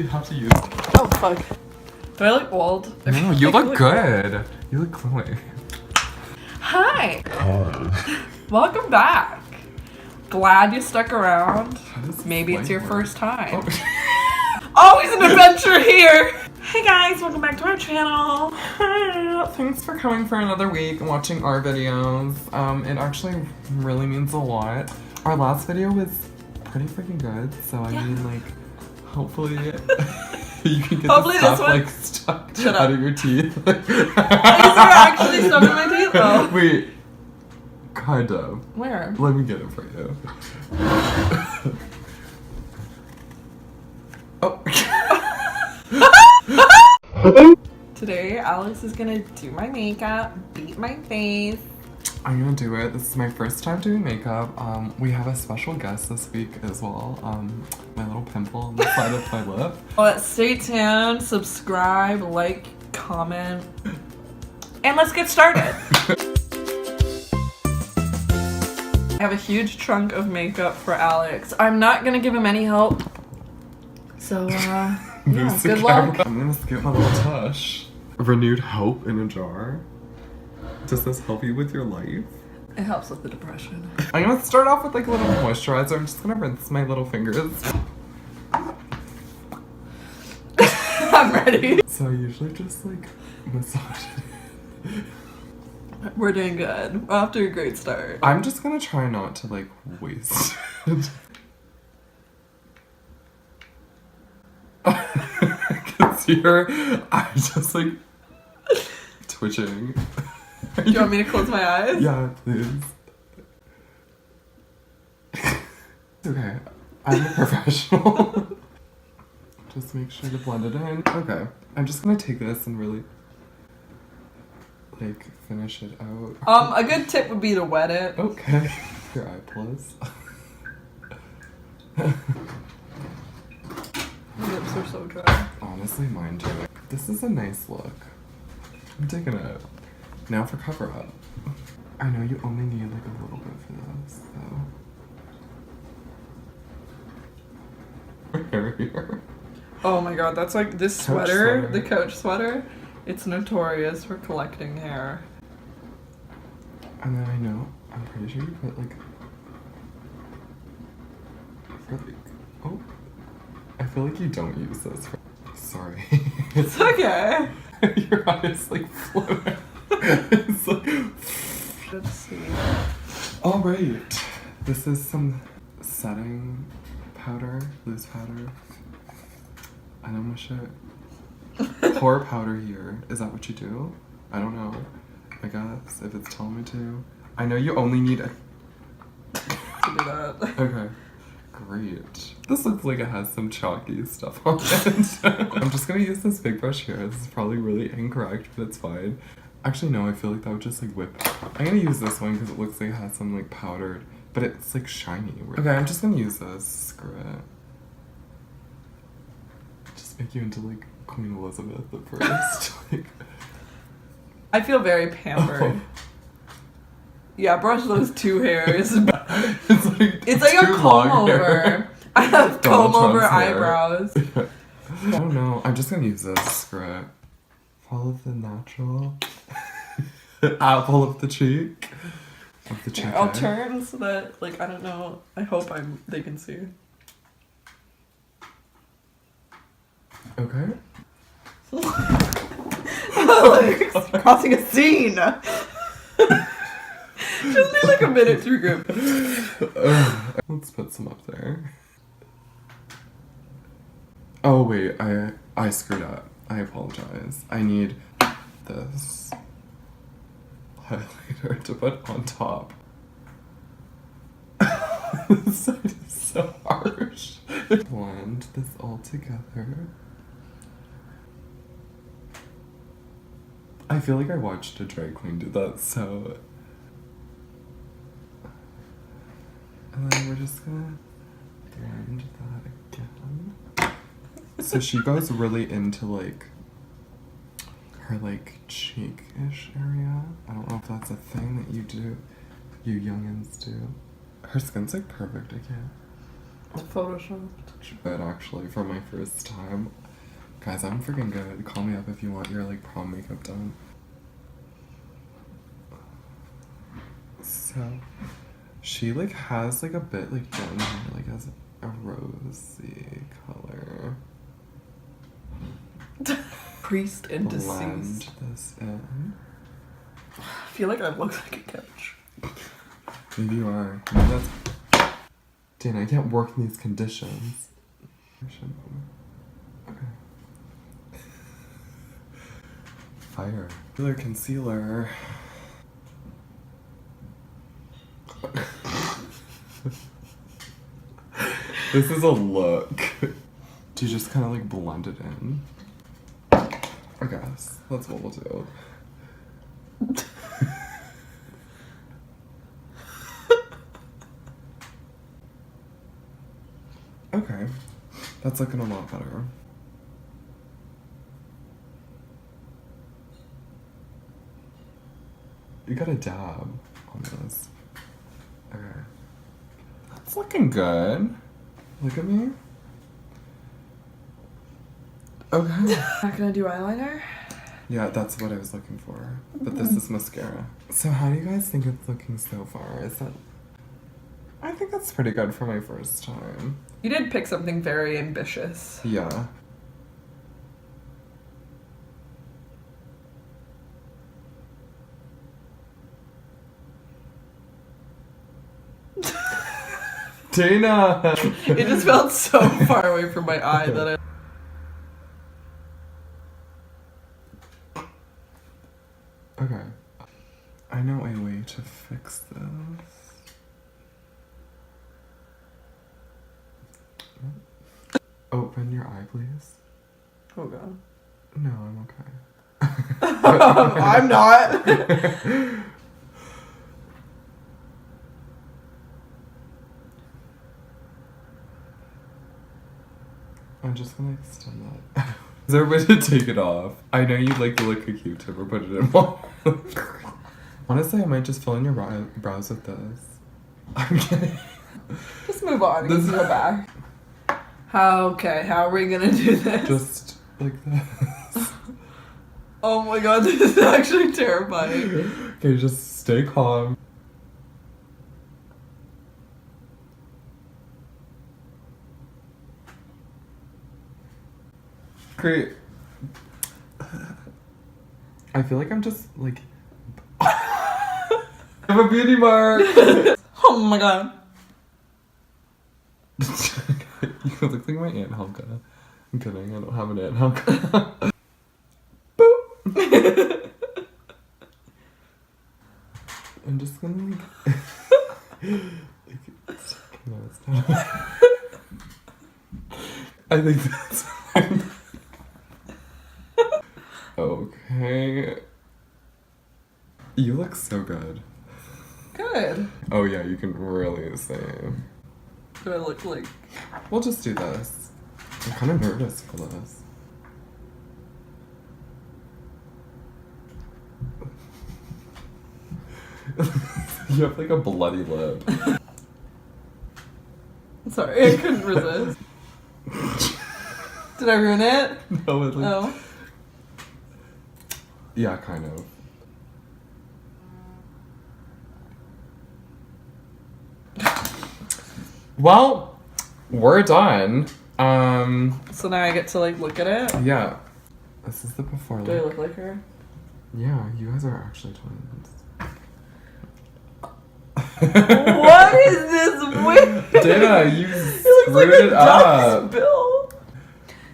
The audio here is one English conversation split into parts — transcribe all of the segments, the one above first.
You have to use. Oh fuck. Do I look old? No, you look good. You look glowing. Hi. Welcome back. Glad you stuck around. Maybe it's your first time. Oh. Always an adventure here. Hey guys, welcome back to our channel. Hi. Thanks for coming for another week and watching our videos. It actually really means a lot. Our last video was pretty freaking good, so I mean, like, hopefully you can get Hopefully the stuff this one- like stuck Shut out up. of your teeth. These are actually stuck in my teeth though. Wait, kind of. Where? Let me get it for you. Oh. Today, Alex is gonna do my makeup, beat my face. I'm gonna do it. This is my first time doing makeup. We have a special guest this week as well. My little pimple on the side of my lip. But stay tuned, subscribe, like, comment, and let's get started. I have a huge trunk of makeup for Alex. I'm not gonna give him any help. So, yeah, Moves the good camera. luck. I'm gonna skip my little tush. Renewed hope in a jar. Does this help you with your life? It helps with the depression. I'm gonna start off with like a little moisturizer. I'm just gonna rinse my little fingers. I'm ready. So I usually just like massage it. We're doing good. We're off to a great start. I'm just gonna try not to like waste it. I can see her eyes just like twitching. Do you want me to close my eyes? Yeah, please. Okay, I'm a professional. Just make sure to blend it in. Okay, I'm just gonna take this and really like finish it out. A good tip would be to wet it. Okay. Your eye plus. My lips are so dry. Honestly, mine too. This is a nice look. I'm digging it. Now for cover up. I know you only need like a little bit for this, so. Hair here. Oh my god, that's like this Coach sweater, sweater. the Coach sweater. It's notorious for collecting hair. And then I know, I'm pretty sure you put like. For like. Oh. I feel like you don't use this for. Sorry. It's okay. Your eyes like float. It's like. Let's see. Alright. This is some setting powder, loose powder. And I'm gonna show pour powder here. Is that what you do? I don't know. I guess if it's telling me to. I know you only need a. To do that. Okay. Great. This looks like it has some chalky stuff on it. I'm just gonna use this big brush here. This is probably really incorrect, but it's fine. Actually, no, I feel like that would just like whip. I'm gonna use this one because it looks like it has some like powdered, but it's like shiny. Okay, I'm just gonna use this. Screw it. Just make you into like Queen Elizabeth the First. Like. I feel very pampered. Oh. Yeah, brush those two hairs. It's like a too comb long over. hair. I have Donald comb over Trump's hair. eyebrows. I don't know. I'm just gonna use this. Screw it. Follow the natural. Apple of the cheek. Of the cheek. I'll turn so that, like, I don't know. I hope they can see. Okay. Alex, crossing a scene. Just need like a minute to regroup. Let's put some up there. Oh wait, I screwed up. I apologize. I need this highlighter to put on top. This side is so harsh. Blend this all together. I feel like I watched a drag queen do that, so. And then we're just gonna blend that again. So she goes really into like her like cheek-ish area. I don't know if that's a thing that you do, you youngins do. Her skin's like perfect, I can't. Photoshop. But actually, for my first time, guys, I'm freaking good. Call me up if you want your like prom makeup done. So, she like has like a bit like down here, like has a rosy color. Priest and Blend deceased. this in. I feel like I look like a couch. Maybe you are. Maybe that's. Dan, I can't work in these conditions. Okay. Fire. Concealer, concealer. This is a look. Do you just kind of like blend it in? I guess. That's what we'll do. Okay. That's looking a lot better. You got a dab on this. Okay. That's looking good. Look at me. Okay. Not gonna do eyeliner? Yeah, that's what I was looking for. But this is mascara. So how do you guys think it's looking so far? Is that... I think that's pretty good for my first time. You did pick something very ambitious. Yeah. Dana! It just felt so far away from my eye that I... Okay. I know a way to fix this. Open your eye, please. Oh god. No, I'm okay. I'm not. I'm just gonna extend that. Is there a way to take it off? I know you'd like to lick a Q-tip or put it in one. Honestly, I might just fill in your brows with this. I'm kidding. Just move on. This is go back. Okay, how are we gonna do this? Just like this. Oh my god, this is actually terrifying. Okay, just stay calm. Great. I feel like I'm just like... I have a beauty mark! Oh my god. You look like my Aunt Helga. I'm kidding, I don't have an Aunt Helga. Boop! I'm just gonna like... no, it's not. I think that's fine. Okay. You look so good. Good. Oh yeah, you can really say. Do I look like... We'll just do this. I'm kind of nervous for this. You have like a bloody lip. Sorry, I couldn't resist. Did I ruin it? No, it like... Oh. Yeah, kind of. Well, we're done. So now I get to like look at it? Yeah. This is the before Do I look. look like her? Yeah, you guys are actually twins. What is this wig? Dana, you It looks like screwed a it up. duck's bill.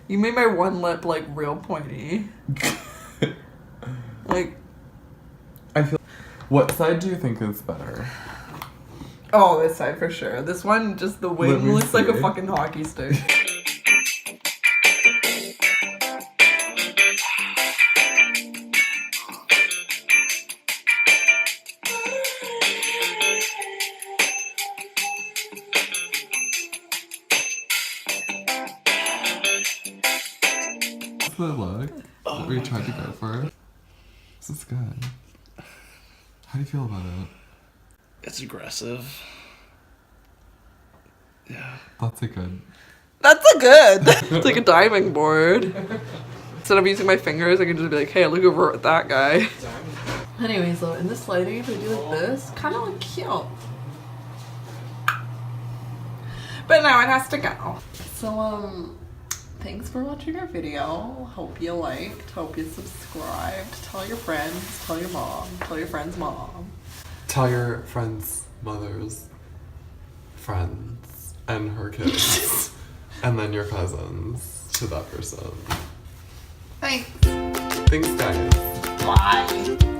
You made my one lip like real pointy. Like, I feel... What side do you think is better? oh, this side for sure. This one, just the wing Let me looks like a see. fucking hockey stick. What's the look that we tried to go for? This is good. How do you feel about it? It's aggressive. Yeah. That's a good. That's a good. It's like a diving board. Instead of using my fingers, I can just be like, hey, look over at that guy. Anyways, though, in this lighting, if I do like this, kind of look cute. But now it has to go. So, thanks for watching our video. Hope you liked. Hope you subscribed. Tell your friends. Tell your mom. Tell your friend's mom. Tell your friends' mothers, friends, and her kids, and then your cousins to that person. Thanks. Thanks, guys. Bye.